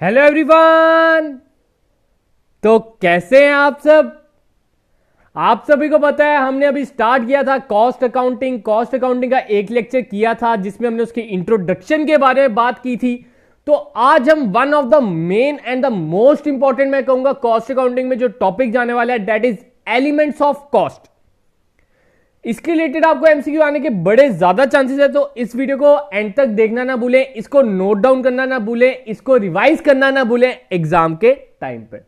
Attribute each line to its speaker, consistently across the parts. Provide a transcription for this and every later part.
Speaker 1: Hello everyone. तो कैसे हैं आप सब? आप सभी को पता है हमने अभी स्टार्ट किया था कॉस्ट अकाउंटिंग। कॉस्ट अकाउंटिंग का एक लेक्चर किया था जिसमें हमने उसके इंट्रोडक्शन के बारे में बात की थी। तो आज हम one of the main and the most important मैं कहूंगा कॉस्ट अकाउंटिंग में जो टॉपिक जाने वाला है that is elements of cost. इसके रिलेटेड आपको एमसीक्यू आने के बड़े ज्यादा चांसेस है, तो इस वीडियो को एंड तक देखना ना भूलें, इसको नोट डाउन करना ना भूलें, इसको रिवाइज करना ना भूलें एग्जाम के टाइम पे।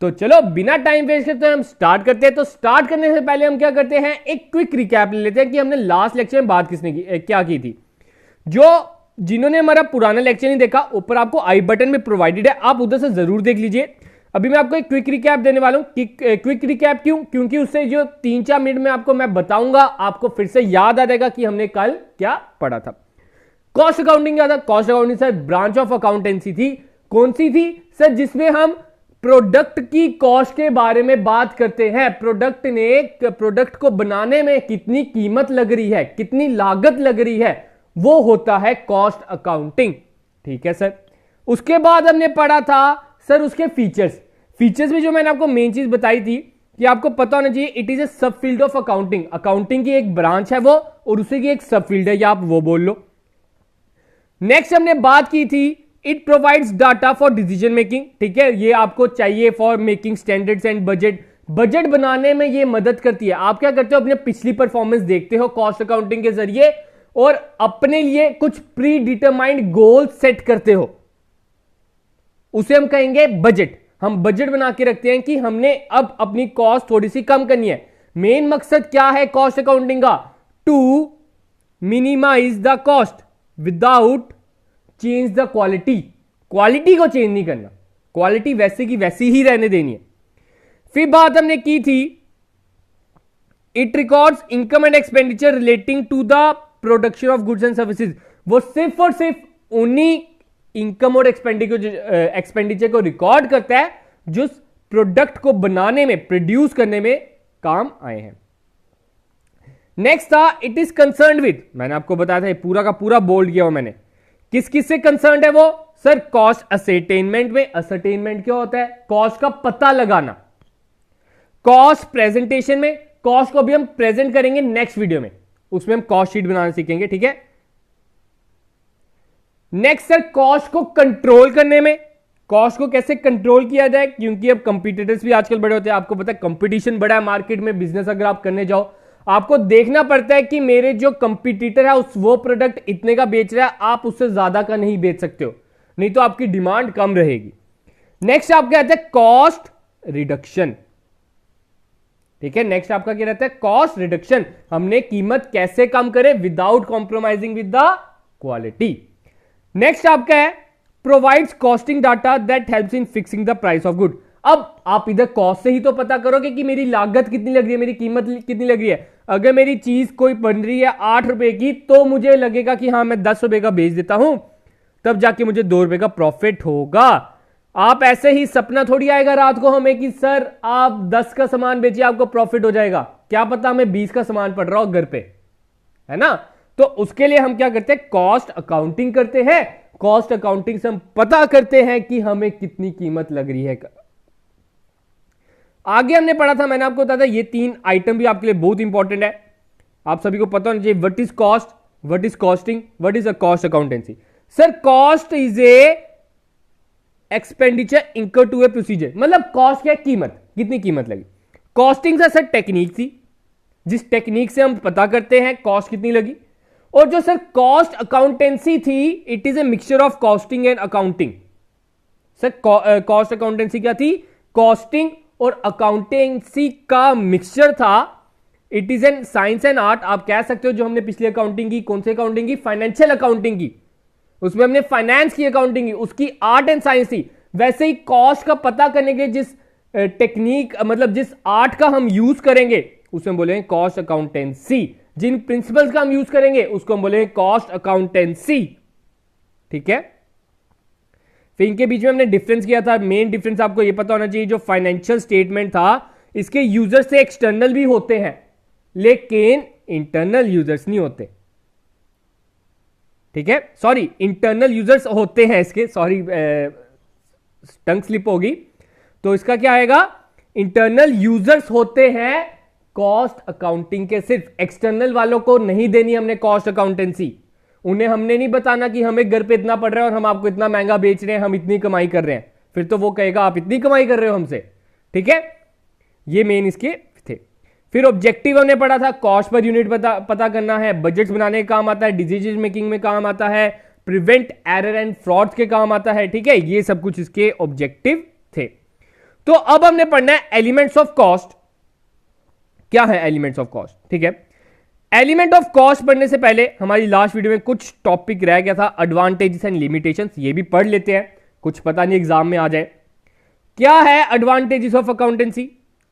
Speaker 1: तो चलो बिना टाइम वेस्ट करते हम स्टार्ट करते हैं। तो स्टार्ट करने से पहले हम क्या करते हैं, एक क्विक रिकैप ले लेते हैं कि हमने लास्ट लेक्चर में बात क्या की थी। जिन्होंने हमारा पुराना लेक्चर नहीं देखा, ऊपर आपको आई बटन में प्रोवाइडेड है, आप उधर से जरूर देख लीजिए। अभी मैं आपको एक क्विक रिकैप देने वाला हूं कि क्विक रिकैप क्योंकि उससे जो 3-4 मिनट में आपको मैं बताऊंगा, आपको फिर से याद आ जाएगा कि हमने कल क्या पढ़ा था। कॉस्ट अकाउंटिंग क्या था? Cost accounting sir branch of accountancy थी। कौन सी थी सर? जिसमें हम प्रोडक्ट की कॉस्ट के बारे में बात करते हैं। प्रोडक्ट को बनाने में कितनी कीमत लग रही है, कितनी लागत लग रही है, वो होता है कॉस्ट अकाउंटिंग। ठीक है सर। उसके बाद हमने पढ़ा था सर उसके फीचर्स में जो मैंने आपको मेन चीज बताई थी कि आपको पता होना चाहिए इट इज ए सब फील्ड ऑफ अकाउंटिंग। अकाउंटिंग की एक ब्रांच है वो, और उसी की एक सब फील्ड है, या आप वो बोल लो। नेक्स्ट हमने बात की थी it provides data for decision making. ठीक है, ये आपको चाहिए for making standards and budget बनाने में ये मदद करती है। आप क्या करते हो, अपने पिछली परफॉर्मेंस देखते हो कॉस्ट अकाउंटिंग के जरिए और अपने लिए कुछ प्री डिटरमाइंड गोल सेट करते हो, उसे हम कहेंगे बजट। हम बजट बना के रखते हैं कि हमने अब अपनी कॉस्ट थोड़ी सी कम करनी है। मेन मकसद क्या है कॉस्ट अकाउंटिंग का? To minimize the cost without change the quality. Quality को चेंज नहीं करना, क्वालिटी वैसे की वैसी ही रहने देनी है। फिर बात हमने की थी it records income and expenditure relating to the production of goods and services. वो सिर्फ और सिर्फ उन्हीं इनकम और एक्सपेंडिचर को रिकॉर्ड करता है जो प्रोडक्ट को बनाने में, प्रोड्यूस करने में काम आए हैं। नेक्स्ट था इट इज कंसर्न विद। मैंने आपको बताया था पूरा का पूरा बोल्ड किया हुआ मैंने। किस से कंसर्न है वो? सर कॉस्ट असरटेनमेंट में। असरटेनमेंट क्या होता है? कॉस्ट का पता लगाना। कॉस्ट प्रेजेंटेशन में, कॉस्ट को भी हम प्रेजेंट करेंगे नेक्स्ट वीडियो में, उसमें हम कॉस्ट शीट बनाना सीखेंगे। ठीक है। नेक्स्ट सर कॉस्ट को कंट्रोल करने में। कॉस्ट को कैसे कंट्रोल किया जाए, क्योंकि अब कंपटीटर्स भी आजकल बड़े होते हैं। आपको पता है कंपटीशन बड़ा है मार्केट में। बिजनेस अगर आप करने जाओ, आपको देखना पड़ता है कि मेरे जो कंपटीटर है वो प्रोडक्ट इतने का बेच रहा है, आप उससे ज्यादा का नहीं बेच सकते हो, नहीं तो आपकी डिमांड कम रहेगी। नेक्स्ट आपका रहता है कॉस्ट रिडक्शन। ठीक है, नेक्स्ट आपका क्या रहता है? Cost reduction. हमने कीमत कैसे कम करें without compromising with the quality. Next आपका है provides costing data that helps in fixing the price of good. अब आप इधर कॉस्ट से ही तो पता करोगे कि मेरी लागत कितनी लग रही है, मेरी कीमत कितनी लग रही है। अगर मेरी चीज कोई बन रही है 8 रुपए की, तो मुझे लगेगा कि हाँ मैं 10 रुपए का बेच देता हूं, तब जाके मुझे 2 रुपए का प्रॉफिट होगा। आप ऐसे ही सपना थोड़ी आएगा रात को हमें कि सर आप 10 का सामान बेचिए आपको प्रॉफिट हो जाएगा। क्या पता हमें 20 का सामान पड़ रहा हो घर पे, है ना। तो उसके लिए हम क्या करते हैं? कॉस्ट अकाउंटिंग करते हैं। कॉस्ट अकाउंटिंग से हम पता करते हैं कि हमें कितनी कीमत लग रही है। आगे हमने पढ़ा था, मैंने आपको बताया था, ये 3 आइटम भी आपके लिए बहुत इंपॉर्टेंट है। आप सभी को पता होना चाहिए what is cost, what is costing, what is a cost accountancy. Sir cost is a expenditure इंकर टू ए प्रोसीजर। मतलब कॉस्ट क्या? कीमत, कितनी कीमत लगी। कॉस्टिंग से सर टेक्निक थी, जिस टेक्निक से हम पता करते हैं कॉस्ट कितनी लगी। और जो सर कॉस्ट अकाउंटेंसी थी, it is a mixture of costing and accounting. Sir cost accountancy क्या थी? कॉस्टिंग और अकाउंटेंसी का मिक्सचर था। It is an science and art, आप कह सकते हो। जो हमने पिछली अकाउंटिंग की, कौन सी अकाउंटिंग की? फाइनेंशियल अकाउंटिंग की। उसमें हमने फाइनेंस की अकाउंटिंग की, उसकी आर्ट एंड साइंस थी। वैसे ही कॉस्ट का पता करने के लिए जिस टेक्निक, मतलब जिस आर्ट का हम यूज करेंगे, उसमें बोलेंगे कॉस्ट अकाउंटेंसी। जिन प्रिंसिपल्स का हम यूज करेंगे उसको हम बोलेंगे कॉस्ट अकाउंटेंसी। ठीक है। फिर इनके बीच में हमने डिफरेंस किया था। मेन डिफरेंस आपको यह पता होना चाहिए, जो फाइनेंशियल स्टेटमेंट था, इसके यूजर्स से एक्सटर्नल भी होते हैं, लेकिन इंटरनल यूजर्स नहीं होते। ठीक है, सॉरी इंटरनल यूजर्स होते हैं इसके, सॉरी टंग स्लिप होगी। तो इसका क्या आएगा, इंटरनल यूजर्स होते हैं कॉस्ट अकाउंटिंग के, सिर्फ एक्सटर्नल वालों को नहीं देनी हमने कॉस्ट अकाउंटेंसी। उन्हें हमने नहीं बताना कि हमें घर पे इतना पड़ रहा है और हम आपको इतना महंगा बेच रहे हैं, हम इतनी कमाई कर रहे हैं, फिर तो वो कहेगा आप इतनी कमाई कर रहे हो हमसे। ठीक है, ये मेन इसके थे। फिर ऑब्जेक्टिव हमने पढ़ा था, कॉस्ट पर यूनिट पता करना है, बजट बनाने के काम आता है, डिसीजन मेकिंग में काम आता है, प्रिवेंट एरर एंड फ्रॉड के काम आता है। ठीक है, ये सब कुछ इसके ऑब्जेक्टिव थे। तो अब हमने पढ़ना है एलिमेंट्स ऑफ कॉस्ट। क्या है एलिमेंट्स ऑफ कॉस्ट? ठीक है, एलिमेंट ऑफ कॉस्ट पढ़ने से पहले हमारी लास्ट वीडियो में कुछ टॉपिक रह गया था, एडवांटेजेस एंड लिमिटेशंस, ये भी पढ़ लेते हैं, कुछ पता नहीं एग्जाम में आ जाए। क्या है एडवांटेजेस ऑफ अकाउंटेंसी,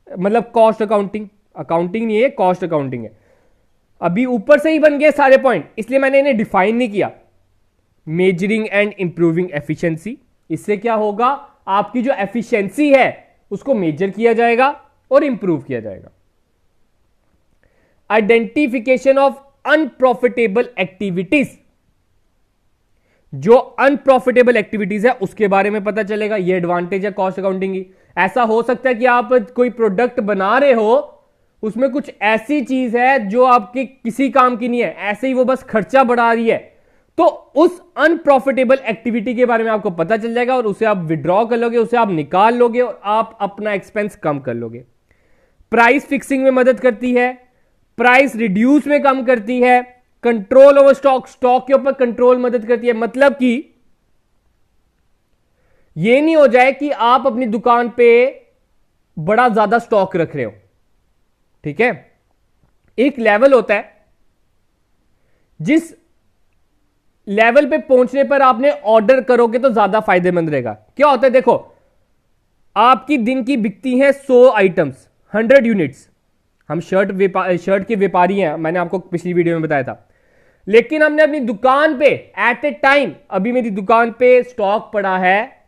Speaker 1: मतलब कॉस्ट अकाउंटिंग? अकाउंटिंग नहीं है, कॉस्ट अकाउंटिंग है। अभी ऊपर से ही बन गए सारे पॉइंट, इसलिए मैंने इन्हें डिफाइन नहीं किया। मेजरिंग एंड इंप्रूविंग एफिशिएंसी, इससे क्या होगा, आपकी जो एफिशिएंसी है उसको मेजर किया जाएगा और इंप्रूव किया जाएगा। आइडेंटिफिकेशन ऑफ अनप्रॉफिटेबल एक्टिविटीज, जो अनप्रॉफिटेबल एक्टिविटीज है उसके बारे में पता चलेगा। ये एडवांटेज है कॉस्ट अकाउंटिंग की। ऐसा हो सकता है कि आप कोई प्रोडक्ट बना रहे हो, उसमें कुछ ऐसी चीज है जो आपके किसी काम की नहीं है, ऐसे ही वो बस खर्चा बढ़ा रही है, तो उस अनप्रॉफिटेबल एक्टिविटी के बारे में आपको पता चल जाएगा और उसे आप विड्रॉ कर लोगे, उसे आप निकाल लोगे और आप अपना एक्सपेंस कम कर लोगे। प्राइस फिक्सिंग में मदद करती है, प्राइस रिड्यूस में कम करती है, कंट्रोल ओवर स्टॉक, स्टॉक के ऊपर कंट्रोल मदद करती है। मतलब कि यह नहीं हो जाए कि आप अपनी दुकान पे बड़ा ज्यादा स्टॉक रख रहे हो। ठीक है, एक लेवल होता है जिस लेवल पे पहुंचने पर आपने ऑर्डर करोगे तो ज्यादा फायदेमंद रहेगा। क्या होता है, देखो आपकी दिन की बिकती है 100 आइटम्स, 100 यूनिट्स। हम शर्ट के व्यापारी हैं, मैंने आपको पिछली वीडियो में बताया था। लेकिन हमने अपनी दुकान पे एट ए टाइम, अभी मेरी दुकान पे स्टॉक पड़ा है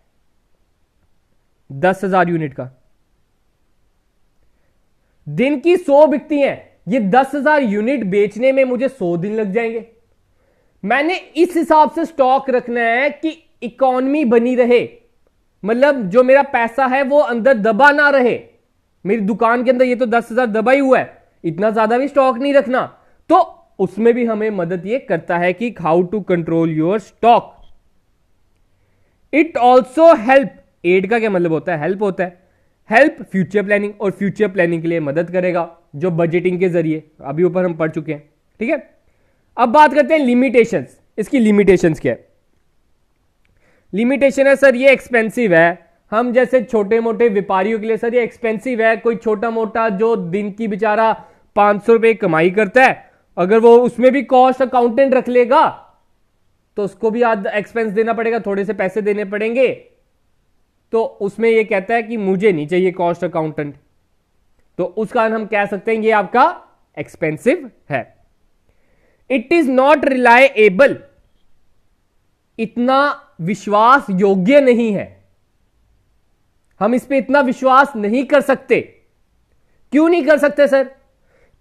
Speaker 1: 10,000 यूनिट का, दिन की 100 बिकती हैं। ये 10,000 यूनिट बेचने में मुझे 100 दिन लग जाएंगे। मैंने इस हिसाब से स्टॉक रखना है कि इकोनॉमी बनी रहे, मतलब जो मेरा पैसा है वो अंदर दबा ना रहे। मेरी दुकान के अंदर ये तो 10,000 दबा ही हुआ है, इतना ज्यादा भी स्टॉक नहीं रखना। तो उसमें भी हमें मदद ये करता है कि how to control your stock. It also help, aid का क्या मतलब होता है, हेल्प होता है, हेल्प फ्यूचर प्लानिंग, और फ्यूचर प्लानिंग के लिए मदद करेगा जो बजटिंग के जरिए अभी ऊपर हम पढ़ चुके हैं। ठीक है, अब बात करते हैं लिमिटेशंस। इसकी लिमिटेशंस क्या है? लिमिटेशन है सर ये एक्सपेंसिव है, हम जैसे छोटे मोटे व्यापारियों के लिए सर ये एक्सपेंसिव है। कोई छोटा मोटा जो दिन की बेचारा 500 रुपए कमाई करता है, अगर वो उसमें भी कॉस्ट अकाउंटेंट रख लेगा तो उसको भी आधा एक्सपेंस देना पड़ेगा, थोड़े से पैसे देने पड़ेंगे। तो उसमें ये कहता है कि मुझे नहीं चाहिए कॉस्ट अकाउंटेंट, तो उस कारण हम कह सकते हैं ये आपका एक्सपेंसिव है। इट इज नॉट रिलायबल, इतना विश्वास योग्य नहीं है, हम इस पे इतना विश्वास नहीं कर सकते। क्यों नहीं कर सकते सर?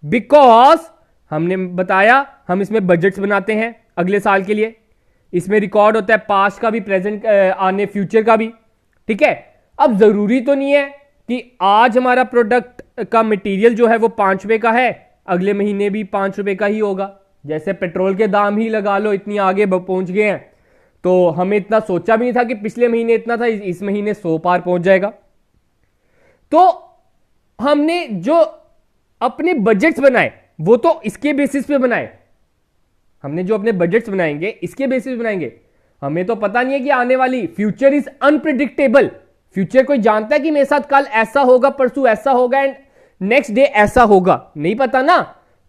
Speaker 1: बिकॉज हमने बताया हम इसमें बजट्स बनाते हैं अगले साल के लिए, इसमें रिकॉर्ड होता है पास्ट का भी, प्रेजेंट आने फ्यूचर का भी। ठीक है, अब जरूरी तो नहीं है कि आज हमारा प्रोडक्ट का मटेरियल जो है वो 5 रुपए का है, अगले महीने भी 5 रुपए का ही होगा। जैसे पेट्रोल के दाम ही लगा लो, इतनी आगे पहुंच गए हैं, तो हमें इतना सोचा भी नहीं था कि पिछले महीने इतना था, इस महीने 100 पार पहुंच जाएगा। तो हमने जो अपने बजट्स बनाए वो तो इसके बेसिस पे बनाए, हमने जो अपने बजट्स बनाएंगे इसके बेसिस पे बनाएंगे। हमें तो पता नहीं है कि आने वाली फ्यूचर इज अनप्रिडिक्टेबल। फ्यूचर कोई जानता है कि मेरे साथ कल ऐसा होगा, परसों ऐसा होगा एंड नेक्स्ट डे ऐसा होगा? नहीं पता ना।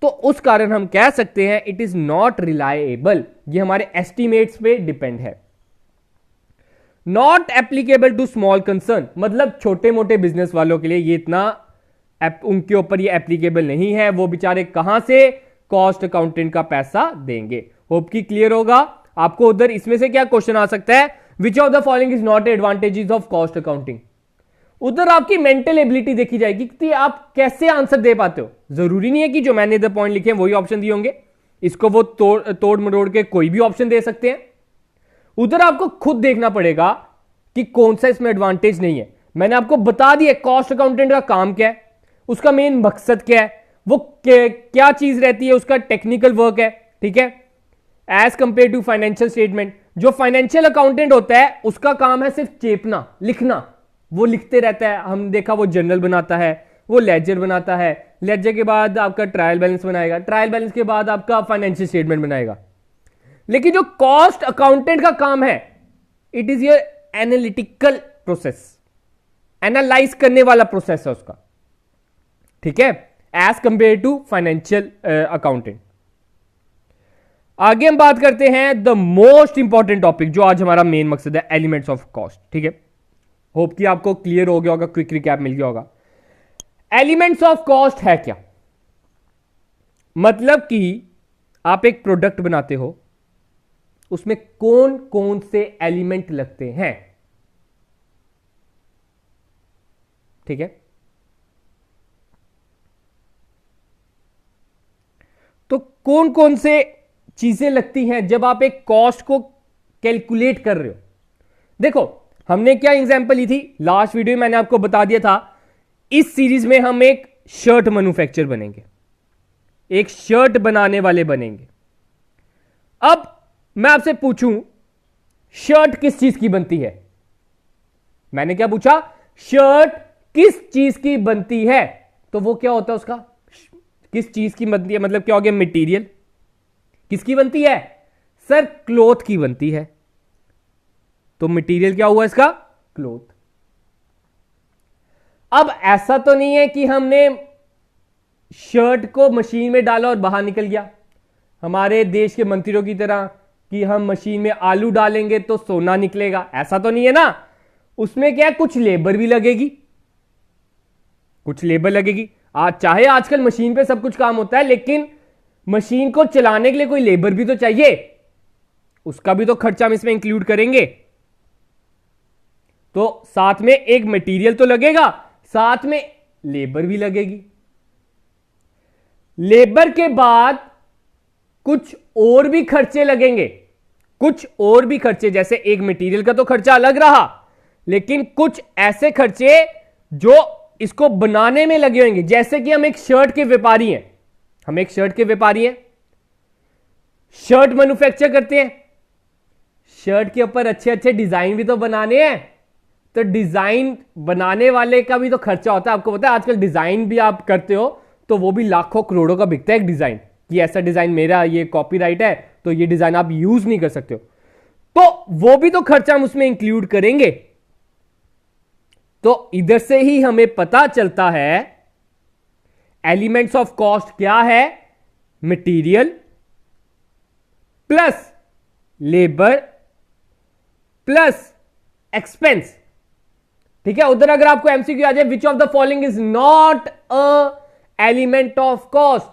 Speaker 1: तो उस कारण हम कह सकते हैं इट इज नॉट रिलायबल, ये हमारे एस्टिमेट्स पे डिपेंड है। Not applicable to small concern, मतलब छोटे मोटे बिजनेस वालों के लिए ये इतना उनके ऊपर ये एप्लीकेबल नहीं है। वो बेचारे कहां से कॉस्ट अकाउंटेंट का पैसा देंगे? होप की क्लियर होगा आपको। उधर इसमें से क्या क्वेश्चन आ सकता है, विच of the following is not advantages of cost accounting? उधर आपकी मेंटल एबिलिटी देखी जाएगी कि आप कैसे आंसर दे पाते हो। जरूरी नहीं है कि जो मैंने इधर पॉइंट लिखे हैं वही ऑप्शन दिए होंगे, इसको वो तोड़ मरोड़ के कोई भी ऑप्शन दे सकते हैं। उधर आपको खुद देखना पड़ेगा कि कौन सा इसमें एडवांटेज नहीं है। मैंने आपको बता दिया कॉस्ट अकाउंटेंट का काम क्या है, उसका मेन मकसद क्या है, वो क्या चीज रहती है, उसका टेक्निकल वर्क है, ठीक है। As compare to financial statement, जो फाइनेंशियल अकाउंटेंट होता है उसका काम है सिर्फ चेपना, लिखना, वो लिखते रहता है। हम देखा वो जर्नल बनाता है, वो लेजर बनाता है, लेजर के बाद आपका ट्रायल बैलेंस बनाएगा, ट्रायल बैलेंस के बाद आपका फाइनेंशियल स्टेटमेंट बनाएगा। लेकिन जो कॉस्ट अकाउंटेंट का काम है, it is your analytical process, analyse करने वाला प्रोसेस है उसका, ठीक है, as compare to financial accountant. आगे हम बात करते हैं द मोस्ट इंपॉर्टेंट टॉपिक, जो आज हमारा मेन मकसद है, एलिमेंट्स ऑफ कॉस्ट, ठीक है। होप कि आपको क्लियर हो गया होगा, क्विक रिकैप मिल गया होगा। एलिमेंट्स ऑफ कॉस्ट है क्या? मतलब कि आप एक प्रोडक्ट बनाते हो, उसमें कौन कौन से एलिमेंट लगते हैं, ठीक है। तो कौन कौन से चीजें लगती हैं जब आप एक कॉस्ट को कैलकुलेट कर रहे हो। देखो हमने क्या एग्जांपल ली थी लास्ट वीडियो में, मैंने आपको बता दिया था इस सीरीज में हम एक शर्ट मैन्युफैक्चर बनेंगे, एक शर्ट बनाने वाले बनेंगे। अब मैं आपसे पूछूं शर्ट किस चीज की बनती है, मैंने क्या पूछा, शर्ट किस चीज की बनती है, तो वो क्या होता है उसका, किस चीज की बनती है, मतलब क्या हो गया, मटेरियल किसकी बनती है, सर क्लॉथ की बनती है। तो मटेरियल क्या हुआ इसका, क्लॉथ। अब ऐसा तो नहीं है कि हमने शर्ट को मशीन में डाला और बाहर निकल गया, हमारे देश के मंत्रियों की तरह कि हम मशीन में आलू डालेंगे तो सोना निकलेगा, ऐसा तो नहीं है ना। उसमें क्या है, कुछ लेबर भी लगेगी, कुछ लेबर लगेगी। चाहे आजकल मशीन पे सब कुछ काम होता है, लेकिन मशीन को चलाने के लिए कोई लेबर भी तो चाहिए, उसका भी तो खर्चा हम इसमें इंक्लूड करेंगे। तो साथ में एक मटेरियल तो लगेगा, साथ में लेबर भी लगेगी। लेबर के बाद कुछ और भी खर्चे लगेंगे, कुछ और भी खर्चे, जैसे एक मटेरियल का तो खर्चा अलग रहा, लेकिन कुछ ऐसे खर्चे जो इसको बनाने में लगे होंगे। जैसे कि हम एक शर्ट के व्यापारी हैं, हम एक शर्ट के व्यापारी हैं, शर्ट मैन्युफैक्चर करते हैं, शर्ट के ऊपर अच्छे अच्छे डिजाइन भी तो बनाने हैं, तो डिजाइन बनाने वाले का भी तो खर्चा होता है। आपको पता है आजकल डिजाइन भी आप करते हो तो वो भी लाखों करोड़ों का बिकता है एक डिजाइन, कि ऐसा डिजाइन मेरा, ये कॉपीराइट है तो ये डिजाइन आप यूज नहीं कर सकते हो, तो वो भी तो खर्चा हम उसमें इंक्लूड करेंगे। तो इधर से ही हमें पता चलता है एलिमेंट्स ऑफ कॉस्ट क्या है, material plus labour plus expense, ठीक है। उधर अगर आपको एमसीक्यू आ जाए, which of the following is not a element of cost,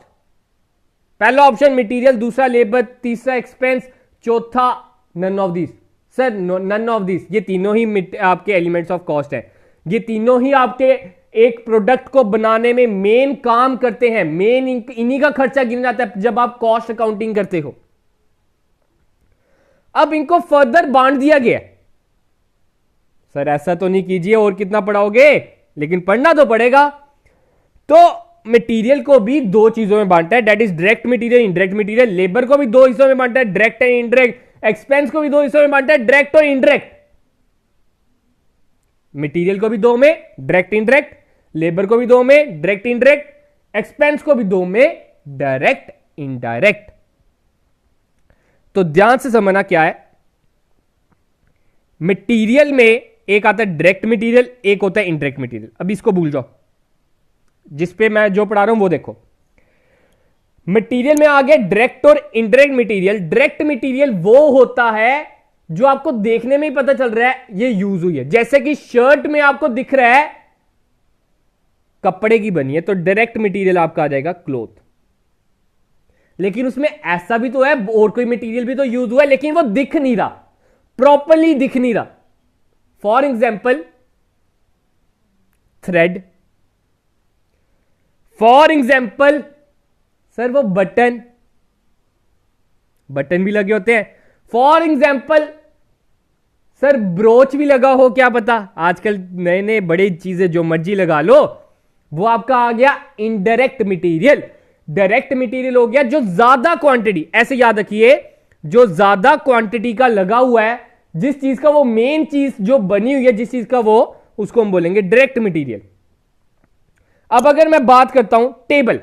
Speaker 1: पहला ऑप्शन मटेरियल, दूसरा लेबर, तीसरा एक्सपेंस, चौथा none of this. Sir none of this, ये तीनों ही आपके एलिमेंट्स ऑफ कॉस्ट है, ये तीनों ही आपके एक प्रोडक्ट को बनाने में मेन काम करते हैं, मेन इन्हीं का खर्चा गिना जाता है जब आप कॉस्ट अकाउंटिंग करते हो। अब इनको फर्दर बांट दिया गया। सर ऐसा तो नहीं कीजिए, और कितना पढ़ाओगे, लेकिन पढ़ना तो पड़ेगा। तो मटेरियल को भी दो चीजों में बांटा है, that is direct material, indirect material. Labour को भी दो हिस्सों में बांटा है, डायरेक्ट एंड इनडायरेक्ट। एक्सपेंस को भी दो हिस्सों में बांटा है, डायरेक्ट और इनडायरेक्ट। मटेरियल को भी दो में, डायरेक्ट इनडायरेक्ट। लेबर को भी दो में, डायरेक्ट इनडायरेक्ट। एक्सपेंस को भी दो में, डायरेक्ट इनडायरेक्ट। तो ध्यान से समझना क्या है, मटेरियल में एक आता है डायरेक्ट मटेरियल, एक होता है इनडायरेक्ट मटेरियल। अब इसको भूल जाओ, जिस पे मैं जो पढ़ा रहा हूं वो देखो। मटेरियल में आ गया डायरेक्ट और इनडायरेक्ट मटेरियल। डायरेक्ट मटेरियल वो होता है जो आपको देखने में ही पता चल रहा है ये यूज हुई है, जैसे कि शर्ट में आपको दिख रहा है कपड़े की बनी है, तो डायरेक्ट मटेरियल आपका आ जाएगा क्लॉथ। लेकिन उसमें ऐसा भी तो है, और कोई मटेरियल भी तो यूज हुआ है, लेकिन वो दिख नहीं रहा, प्रॉपरली दिख नहीं रहा। For example thread, for example sir वो बटन, बटन भी लगे होते हैं। फॉर एग्जाम्पल सर ब्रोच भी लगा हो, क्या पता, आजकल नए नए बड़ी चीजें जो मर्जी लगा लो। वो आपका आ गया इनडायरेक्ट मटेरियल। डायरेक्ट मटेरियल हो गया जो ज्यादा क्वांटिटी, ऐसे याद रखिए, जो ज्यादा क्वांटिटी का लगा हुआ है, जिस चीज का वो मेन चीज जो बनी हुई है, जिस चीज का वो, उसको हम बोलेंगे डायरेक्ट मटेरियल। अब अगर मैं बात करता हूं टेबल,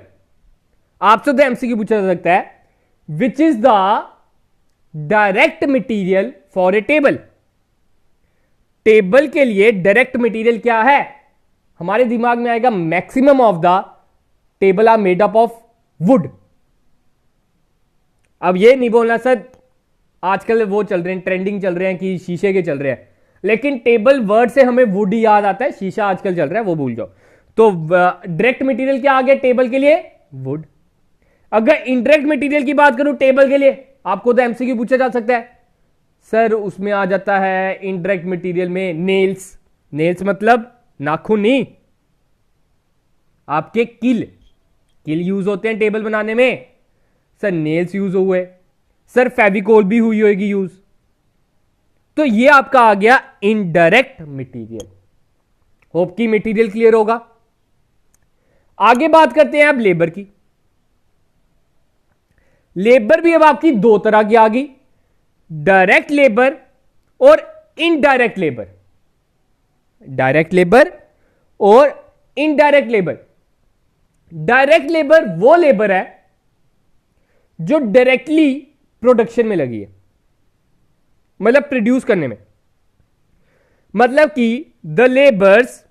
Speaker 1: आपसे तो एमसीक्यू पूछा जा सकता है, which is the direct material for a table. Table के लिए डायरेक्ट मटेरियल क्या है? हमारे दिमाग में आएगा maximum of the table are made up of wood. अब ये नहीं बोलना सर आजकल वो चल रहे हैं, ट्रेंडिंग चल रहे हैं कि शीशे के चल रहे हैं, लेकिन टेबल वर्ड से हमें वुड ही याद आता है, शीशा आजकल चल रहा है वो भूल जाओ। तो डायरेक्ट मटेरियल क्या आ गया टेबल के लिए? वुड। अगर इनडायरेक्ट मटेरियल की बात करूं टेबल के लिए, आपको तो एमसीक्यू पूछा जा सकता है, सर उसमें आ जाता है इनडायरेक्ट मटेरियल में नेल्स। नेल्स मतलब नाखून नहीं, आपके किल। किल यूज होते हैं टेबल बनाने में, सर नेल्स यूज हुए, सर फेविकोल भी हुई होगी यूज। तो ये आपका आ गया इनडायरेक्ट मटेरियल। होप की मटेरियल क्लियर होगा। आगे बात करते हैं अब लेबर की। लेबर भी अब आपकी दो तरह की आ गई, डायरेक्ट लेबर और इनडायरेक्ट लेबर। डायरेक्ट लेबर और इनडायरेक्ट लेबर। डायरेक्ट लेबर वो लेबर है जो डायरेक्टली प्रोडक्शन में लगी है, मतलब प्रोड्यूस करने में। मतलब कि the labours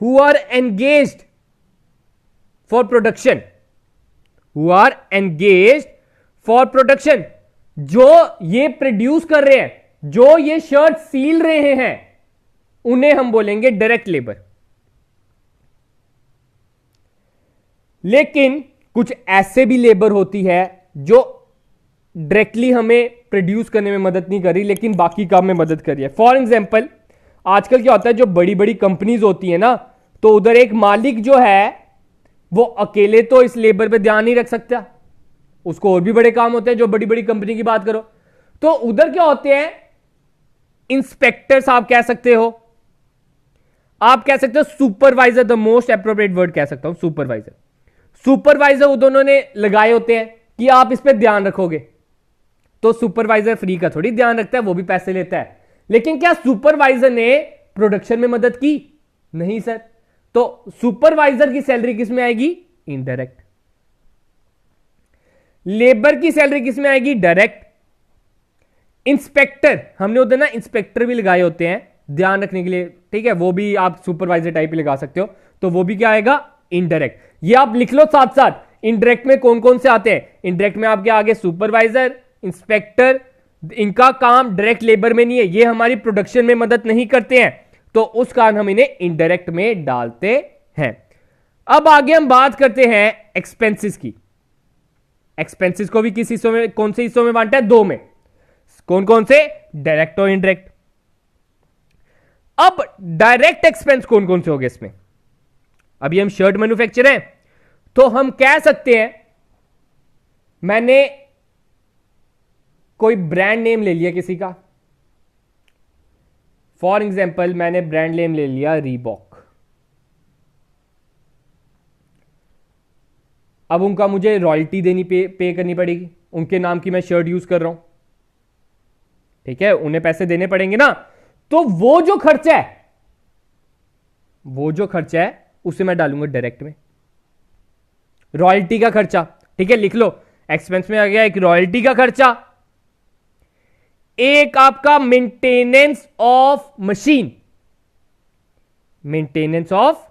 Speaker 1: who are engaged for production, who are engaged for production, जो ये प्रोड्यूस कर रहे हैं, जो ये शर्ट सील रहे हैं, उन्हें हम बोलेंगे डायरेक्ट लेबर। लेकिन कुछ ऐसे भी लेबर होती है जो डायरेक्टली हमें प्रोड्यूस करने में मदद नहीं कर रही, लेकिन बाकी काम में मदद कर रही है। फॉर एग्जाम्पल, आजकल क्या होता है, जो बड़ी बड़ी कंपनीज होती है ना, तो उधर एक मालिक जो है वो अकेले तो इस लेबर पे ध्यान नहीं रख सकता, उसको और भी बड़े काम होते हैं। जो बड़ी बड़ी कंपनी की बात करो तो उधर क्या होते हैं, इंस्पेक्टर्स आप कह सकते हो, आप कह सकते हो supervisor, the most appropriate word कह सकता हूं सुपरवाइजर। सुपरवाइजर वो दोनों ने लगाए होते हैं कि आप इस पे ध्यान रखोगे, तो सुपरवाइजर फ्री का थोड़ी ध्यान रखता है, वो भी पैसे लेता है। लेकिन क्या सुपरवाइजर ने प्रोडक्शन में मदद की? नहीं सर। तो सुपरवाइजर की सैलरी किस में आएगी? इनडायरेक्ट। लेबर की सैलरी किस में आएगी? डायरेक्ट। इंस्पेक्टर, हमने उधर ना इंस्पेक्टर भी लगाए होते हैं ध्यान रखने के लिए, ठीक है, वो भी आप सुपरवाइजर टाइप ही लगा सकते हो, तो वो भी क्या आएगा? इनडायरेक्ट। ये आप लिख लो साथ साथ, इनडायरेक्ट में कौन कौन से आते हैं। इनडायरेक्ट में आपके आगे सुपरवाइजर, इंस्पेक्टर, इनका काम डायरेक्ट लेबर में नहीं है, ये हमारी प्रोडक्शन में मदद नहीं करते हैं, तो उस कारण हम इन्हें इनडायरेक्ट में डालते हैं। अब आगे हम बात करते हैं एक्सपेंसेस की। एक्सपेंसेस को भी किस हिस्सों में, कौन से हिस्सों में बांटा है? दो में। कौन कौन से? डायरेक्ट और इनडायरेक्ट। अब डायरेक्ट एक्सपेंस कौन कौन से हो गए इसमें? अभी हम शर्ट मैन्युफैक्चर हैं, तो हम कह सकते हैं, मैंने कोई ब्रांड नेम ले लिया किसी का, फॉर एग्जाम्पल मैंने ब्रांड नेम ले लिया रीबॉक। अब उनका मुझे रॉयल्टी देनी पे करनी पड़ेगी, उनके नाम की मैं शर्ट यूज कर रहा हूं, ठीक है, उन्हें पैसे देने पड़ेंगे ना। तो वो जो खर्चा है उसे मैं डालूंगा डायरेक्ट में, रॉयल्टी का खर्चा, ठीक है, लिख लो। एक्सपेंस में आ गया एक रॉयल्टी का खर्चा, एक आपका maintenance of machine, maintenance of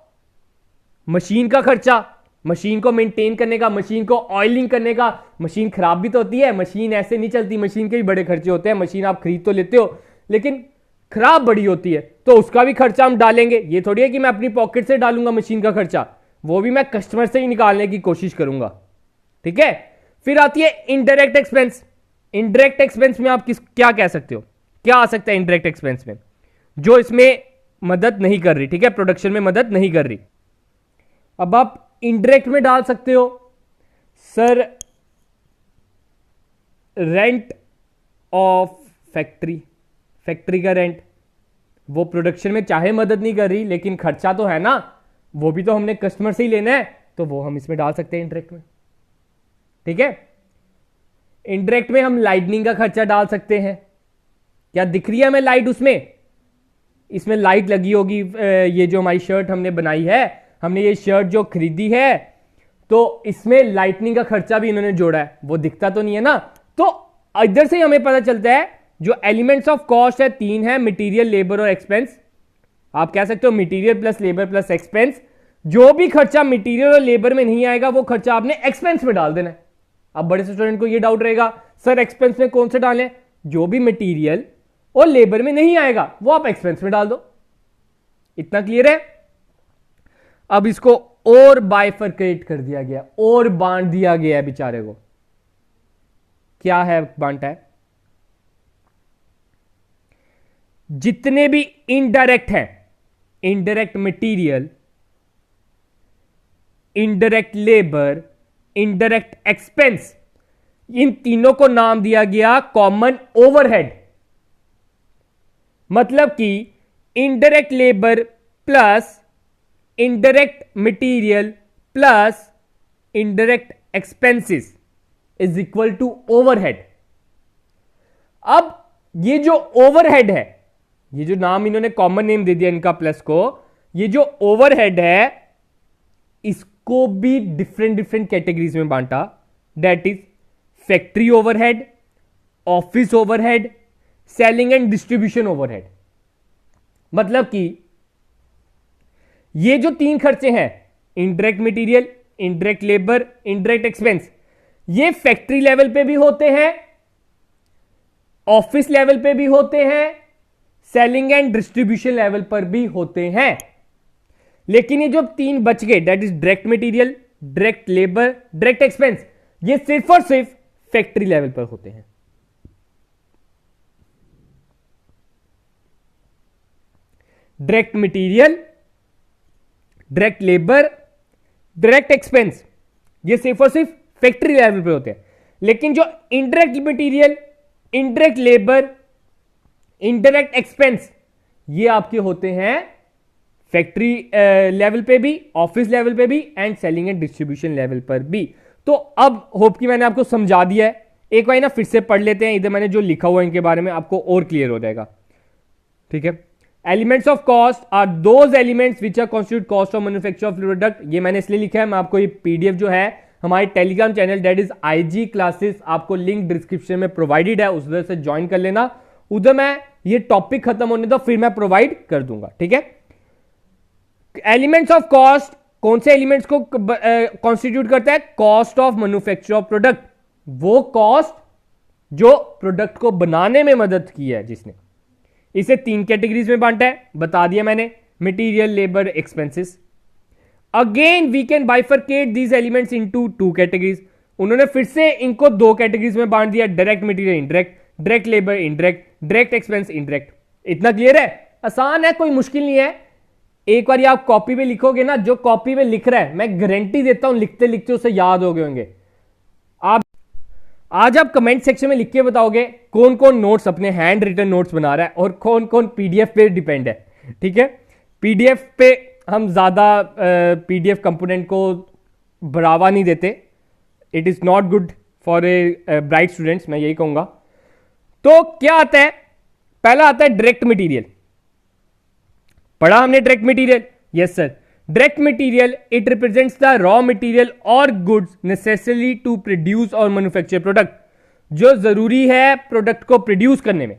Speaker 1: machine का खर्चा, मशीन को मेंटेन करने का, मशीन को ऑयलिंग करने का। मशीन खराब भी तो होती है, मशीन ऐसे नहीं चलती, मशीन के भी बड़े खर्चे होते हैं। मशीन आप खरीद तो लेते हो लेकिन खराब बड़ी होती है, तो उसका भी खर्चा हम डालेंगे। ये थोड़ी है कि मैं अपनी पॉकेट से डालूंगा मशीन का खर्चा, वो भी मैं कस्टमर से ही निकालने की कोशिश करूंगा, ठीक है। फिर आती है इनडायरेक्ट एक्सपेंस। इनडायरेक्ट एक्सपेंस में आप क्या कह सकते हो, क्या आ सकता है इनडायरेक्ट एक्सपेंस में, जो इसमें मदद नहीं कर रही, ठीक है, प्रोडक्शन में मदद नहीं कर रही। अब आप इनडायरेक्ट में डाल सकते हो, sir rent of factory, factory का रेंट, वो प्रोडक्शन में चाहे मदद नहीं कर रही लेकिन खर्चा तो है ना, वो भी तो हमने कस्टमर से ही लेना है, तो वो हम इसमें डाल सकते हैं इंडायरेक्ट में। ठीक है, इंडायरेक्ट में हम लाइटनिंग का खर्चा डाल सकते हैं। क्या दिख रही है हमें लाइट उसमें? इसमें लाइट लगी होगी। ये जो हमारी शर्ट हमने बनाई है, हमने ये शर्ट जो खरीदी है, तो इसमें लाइटनिंग का खर्चा भी इन्होंने जोड़ा है, वो दिखता तो नहीं है ना। तो इधर से हमें पता चलता है जो एलिमेंट्स ऑफ कॉस्ट है 3 है, मटेरियल, लेबर और एक्सपेंस। आप कह सकते हो material plus labour plus expense. जो भी खर्चा मटेरियल और लेबर में नहीं आएगा वो खर्चा आपने एक्सपेंस में डाल देना है। अब बड़े से स्टूडेंट को ये डाउट रहेगा, सर एक्सपेंस में कौन से डालें? जो भी मटेरियल और लेबर में नहीं आएगा वो आप एक्सपेंस में डाल दो। इतना क्लियर है? अब इसको और बाइफरकेट कर दिया गया, और बांट दिया गया है बेचारे को। क्या है बांटा है? जितने भी इनडायरेक्ट हैं, indirect material, indirect labour, indirect expense, इन तीनों को नाम दिया गया कॉमन ओवरहेड। मतलब कि indirect labour plus indirect material plus indirect expenses is equal to overhead. अब ये जो ओवरहेड है, ये जो नाम इन्होंने कॉमन नेम दे दिया इनका प्लस को, ये जो ओवरहेड है इसको भी डिफरेंट डिफरेंट कैटेगरीज में बांटा। That is factory overhead, office overhead, selling and distribution overhead. मतलब कि ये जो 3 खर्चे हैं, indirect material, indirect labour, indirect expense, ये फैक्ट्री लेवल पे भी होते हैं, ऑफिस लेवल पे भी होते हैं, सेलिंग एंड डिस्ट्रीब्यूशन लेवल पर भी होते हैं। लेकिन ये जो 3 बच गए, that is direct material, direct labour, direct expense, ये सिर्फ और सिर्फ फैक्ट्री लेवल पर होते हैं। Direct material, direct labour, direct expense, ये सिर्फ और सिर्फ फैक्ट्री लेवल पे होते हैं। लेकिन जो indirect material, indirect labour, indirect expense, ये आपके होते हैं फैक्ट्री लेवल पे भी, ऑफिस लेवल पे भी and selling and distribution level पर भी। तो अब होप कि मैंने आपको समझा दिया है। एक बार ना फिर से पढ़ लेते हैं, इधर मैंने जो लिखा हुआ है इनके बारे में आपको और क्लियर हो जाएगा। ठीक है, elements of cost are those elements which are constitute cost of manufacture of product. ये मैंने इसलिए लिखा है, मैं आपको ये पीडीएफ जो है हमारे Telegram channel that is IG classes, आपको लिंक डिस्क्रिप्शन में प्रोवाइडेड है, उधर से ज्वाइन कर लेना। उधर मैं ये टॉपिक खत्म होने दो फिर मैं प्रोवाइड कर दूंगा। ठीक है, एलिमेंट्स ऑफ कॉस्ट कौन से एलिमेंट्स को कॉन्स्टिट्यूट करता है? Cost of manufacture of product, वो कॉस्ट जो प्रोडक्ट को बनाने में मदद की है जिसने। इसे 3 कैटेगरीज में बांटा है, बता दिया मैंने, material, labour, expenses. Again we can bifurcate these elements into 2 categories. उन्होंने फिर से इनको 2 कैटेगरीज में बांट दिया, direct material indirect, direct labour indirect, direct expense indirect. इतना क्लियर है? आसान है, कोई मुश्किल नहीं है। एक बार आप कॉपी पे लिखोगे ना, जो कॉपी पे लिख रहा है मैं गारंटी देता हूं लिखते लिखते उसे याद हो गए होंगे। आप आज आप कमेंट सेक्शन में लिख के बताओगे कौन कौन नोट्स अपने हैंड रिटन नोट्स बना रहा है और कौन कौन पीडीएफ पे डिपेंड है। ठीक है, पीडीएफ पे हम ज्यादा पीडीएफ कंपोनेंट को बढ़ावा नहीं देते। It is not good for a bright students, मैं यही कहूंगा। तो क्या आता है? पहला आता है डायरेक्ट मटेरियल। पढ़ा हमने direct material? Yes sir. Direct material it represents the raw material और गुड्स नेसेसरी टू प्रोड्यूस और मैन्युफैक्चर प्रोडक्ट, जो जरूरी है प्रोडक्ट को प्रोड्यूस करने में।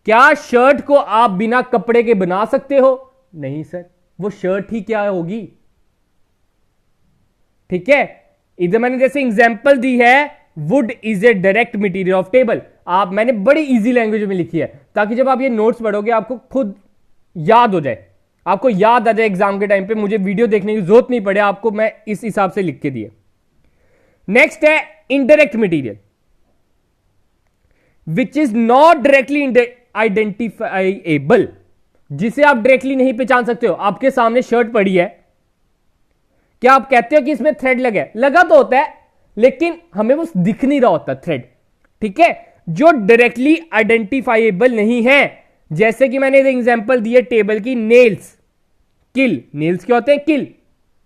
Speaker 1: क्या शर्ट को आप बिना कपड़े के बना सकते हो? नहीं सर, वो शर्ट ही क्या होगी। ठीक है, इधर मैंने जैसे एग्जांपल दी है, would is a direct material of table. मैंने बड़ी इजी लैंग्वेज में लिखी है ताकि जब आप ये नोट्स पढ़ोगे आपको खुद याद हो जाए, आपको याद आ जाए एग्जाम के टाइम पे, मुझे वीडियो देखने की जरूरत नहीं पड़े, आपको मैं इस हिसाब से लिख के दिए। नेक्स्ट है indirect material which is not directly identifiable, जिसे आप डायरेक्टली नहीं पहचान सकते हो। आपके सामने शर्ट पड़ी है, क्या आप कहते हो कि इसमें थ्रेड लगा है? लगा तो होता है लेकिन हमें बस दिख नहीं रहा होता थ्रेड। ठीक है, जो डायरेक्टली आइडेंटिफाइबल नहीं है। जैसे कि मैंने एग्जांपल दिए टेबल की, नेल्स, किल। नेल्स क्या होते हैं? किल।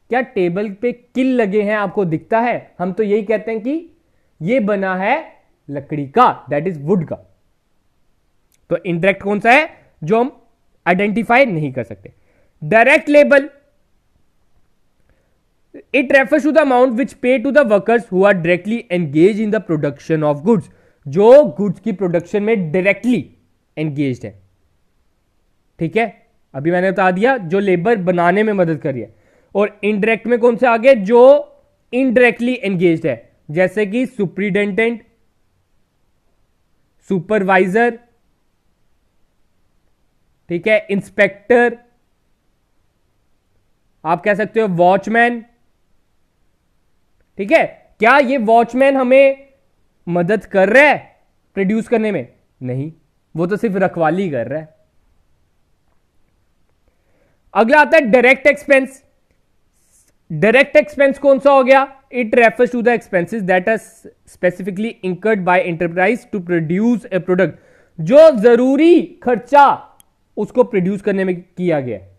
Speaker 1: क्या टेबल पे किल लगे हैं आपको दिखता है? हम तो यही कहते हैं कि ये बना है लकड़ी का, दैट इज वुड का। तो इनडायरेक्ट कौन सा है? जो हम आइडेंटिफाई नहीं कर सकते। Direct labour, it refers to the amount which pay to the workers who are directly engage in the production of goods. जो गुड्स की प्रोडक्शन में डायरेक्टली एंगेज है। ठीक है, अभी मैंने बता दिया जो लेबर बनाने में मदद कर रही है। और इनडायरेक्ट में कौन से आगे? जो इनडायरेक्टली एंगेज है, जैसे कि सुपरिटेंडेंट, सुपरवाइजर, ठीक है, इंस्पेक्टर, आप कह सकते हो वॉचमैन। ठीक है, क्या ये वॉचमैन हमें मदद कर रहा है प्रोड्यूस करने में? नहीं, वो तो सिर्फ रखवाली कर रहा है। अगला आता है डायरेक्ट एक्सपेंस। डायरेक्ट एक्सपेंस कौन सा हो गया? It refers to the expenses that are specifically incurred by enterprise to produce a product. जो जरूरी खर्चा उसको प्रोड्यूस करने में किया गया है।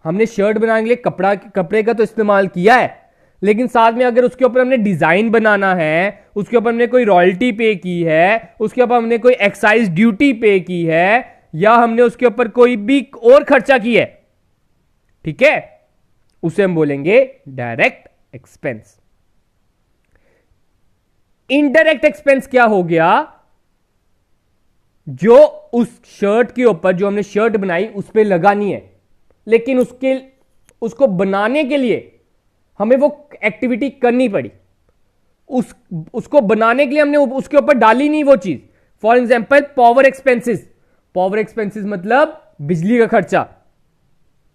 Speaker 1: हमने शर्ट बनाने के लिए कपड़े का तो इस्तेमाल किया है, लेकिन साथ में अगर उसके ऊपर हमने डिजाइन बनाना है, उसके ऊपर हमने कोई रॉयल्टी पे की है, उसके ऊपर हमने कोई एक्साइज ड्यूटी पे की है, या हमने उसके ऊपर कोई भी और खर्चा की है, ठीक है, उसे हम बोलेंगे डायरेक्ट एक्सपेंस। इनडायरेक्ट एक्सपेंस क्या हो गया? जो उस शर्ट के ऊपर, जो हमने शर्ट बनाई उस पर लगानी है, लेकिन उसको बनाने के लिए हमें वो एक्टिविटी करनी पड़ी। उसको बनाने के लिए हमने उसके ऊपर डाली नहीं वो चीज। For example power expenses. Power expenses मतलब बिजली का खर्चा,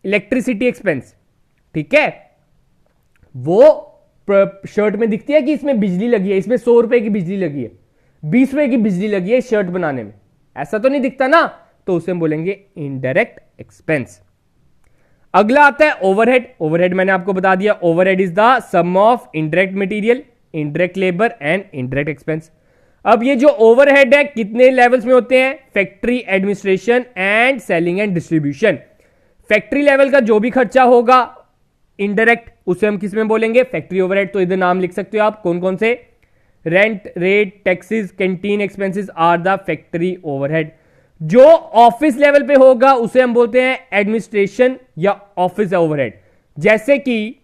Speaker 1: इलेक्ट्रिसिटी एक्सपेंस। ठीक है, वो शर्ट में दिखती है कि इसमें बिजली लगी है, इसमें 100 रुपए की बिजली लगी है, 20 रुपए की बिजली लगी है शर्ट बनाने में, ऐसा तो नहीं दिखता ना, तो उसे हम बोलेंगे इनडायरेक्ट एक्सपेंस। अगला आता है ओवरहेड। ओवरहेड मैंने आपको बता दिया, overhead is the sum of indirect material, indirect labour and indirect expense. अब ये जो ओवरहेड है कितने लेवल्स में होते हैं? Factory administration and selling and distribution. Factory level का जो भी खर्चा होगा इनडायरेक्ट, उसे हम किस में बोलेंगे? Factory overhead. तो इधर नाम लिख सकते हो आप, कौन कौन से? Rent, rate, taxes, canteen expenses are the factory overhead. जो ऑफिस लेवल पे होगा उसे हम बोलते हैं एडमिनिस्ट्रेशन या ऑफिस ओवरहेड, जैसे कि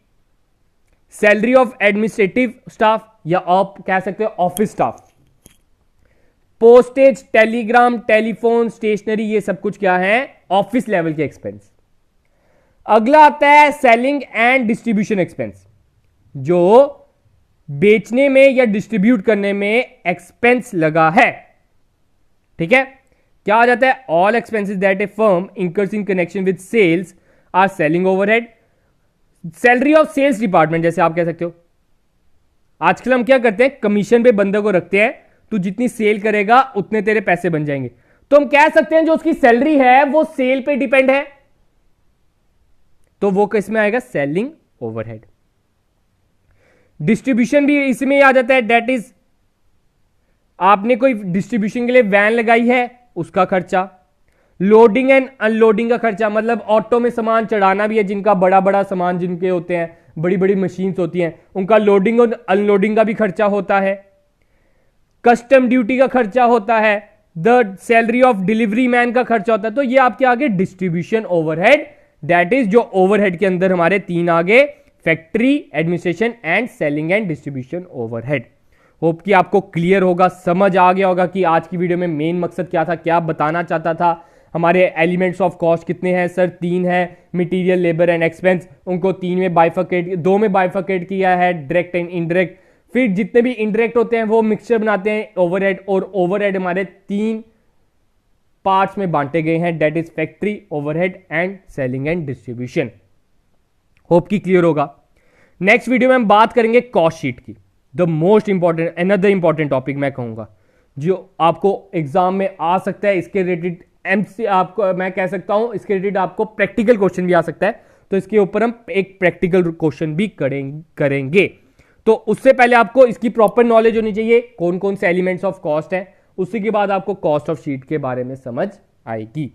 Speaker 1: सैलरी ऑफ एडमिनिस्ट्रेटिव स्टाफ, या आप कह सकते हो office staff. Postage, telegram, telephone, stationery, ये सब कुछ क्या है? ऑफिस लेवल के एक्सपेंस। अगला आता है सेलिंग एंड डिस्ट्रीब्यूशन एक्सपेंस, जो बेचने में या डिस्ट्रीब्यूट करने में एक्सपेंस लगा है। ठीक है, क्या आ जाता है? All expenses that a firm incurs in connection with sales are selling overhead. Salary of sales department, जैसे आप कह सकते हो आजकल हम क्या करते हैं, कमीशन पे बंदे को रखते हैं, तू जितनी सेल करेगा उतने तेरे पैसे बन जाएंगे। तो हम कह सकते हैं जो उसकी सैलरी है वो सेल पे डिपेंड है, तो वो किसमें आएगा? Selling overhead. डिस्ट्रीब्यूशन भी इसमें आ जाता है, दैट इज आपने कोई डिस्ट्रीब्यूशन के लिए वैन लगाई है उसका खर्चा। लोडिंग एंड अनलोडिंग का खर्चा, मतलब ऑटो में सामान चढ़ाना भी है, जिनका बड़ा बड़ा सामान जिनके होते हैं, बड़ी बड़ी मशीन्स होती हैं, उनका लोडिंग और अनलोडिंग का भी खर्चा होता है। कस्टम ड्यूटी का खर्चा होता है, the salary of delivery man का खर्चा होता है। तो ये आपके आगे डिस्ट्रीब्यूशन ओवरहेड, दैट इज जो ओवरहेड के अंदर हमारे तीन आगे, factory, administration and selling and distribution overhead. Hope कि आपको क्लियर होगा, समझ आ गया होगा कि आज की वीडियो में मेन मकसद क्या था, क्या बताना चाहता था। हमारे एलिमेंट्स ऑफ कॉस्ट कितने हैं सर? 3 है, मटेरियल, लेबर एंड एक्सपेंस। उनको 3 में बाइफरकेट, 2 में बाइफरकेट किया है, डायरेक्ट एंड इनडायरेक्ट। फिर जितने भी इनडायरेक्ट होते हैं वो मिक्सचर बनाते हैं ओवरहेड, और ओवरहेड हमारे 3 पार्ट्स में बांटे गए हैं, that is factory overhead and selling and distribution. Hope कि क्लियर होगा। नेक्स्ट वीडियो में हम बात करेंगे कॉस्ट शीट की, the most important, another important topic मैं कहूंगा जो आपको एग्जाम में आ सकता है। इसके रिलेटेड आपको मैं कह सकता हूं, इसके रिलेटेड आपको प्रैक्टिकल क्वेश्चन भी आ सकता है, तो इसके ऊपर हम एक प्रैक्टिकल क्वेश्चन भी करेंगे। तो उससे पहले आपको इसकी प्रॉपर नॉलेज होनी चाहिए, कौन कौन से एलिमेंट्स ऑफ कॉस्ट हैं, उसी के बाद आपको कॉस्ट ऑफ शीट के बारे में समझ आएगी।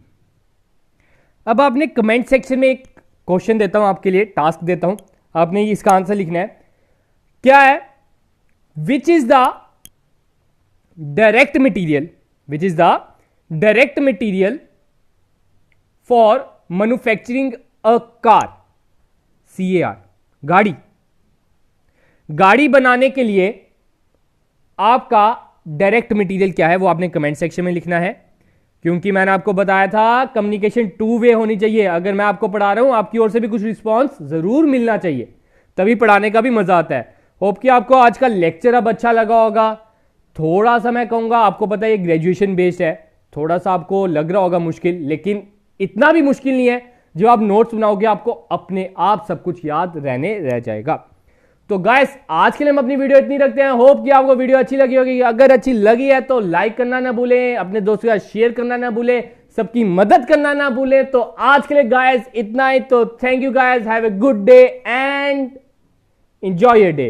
Speaker 1: अब आपने कमेंट सेक्शन में एक क्वेश्चन देता हूं आपके लिए, टास्क देता हूं, आपने इसका आंसर लिखना है। क्या है? Which is the direct material, which is the direct material for manufacturing a car, CAR, गाड़ी। गाड़ी बनाने के लिए आपका डायरेक्ट मटेरियल क्या है वो आपने कमेंट सेक्शन में लिखना है, क्योंकि मैंने आपको बताया था कम्युनिकेशन 2 वे होनी चाहिए। अगर मैं आपको पढ़ा रहा हूं, आपकी ओर से भी कुछ रिस्पांस जरूर मिलना चाहिए, तभी पढ़ाने का भी मजा आता है। होप कि आपको आज का लेक्चर अब अच्छा लगा होगा। थोड़ा सा मैं कहूंगा, आपको पता है ये ग्रेजुएशन बेस्ड है, थोड़ा सा आपको लग रहा होगा मुश्किल, लेकिन इतना भी मुश्किल नहीं है। जो आप नोट्स बनाओगे आपको अपने आप सब कुछ याद रहने रह जाएगा। तो गाइस आज के लिए हम अपनी वीडियो इतनी रखते हैं। होप कि आपको वीडियो अच्छी लगी होगी। अगर अच्छी लगी है तो लाइक करना ना भूलें, अपने दोस्तों के साथ शेयर करना ना भूलें, सबकी मदद करना ना भूलें। तो आज के लिए गाइस इतना ही। तो thank you guys, have a good day and enjoy your day.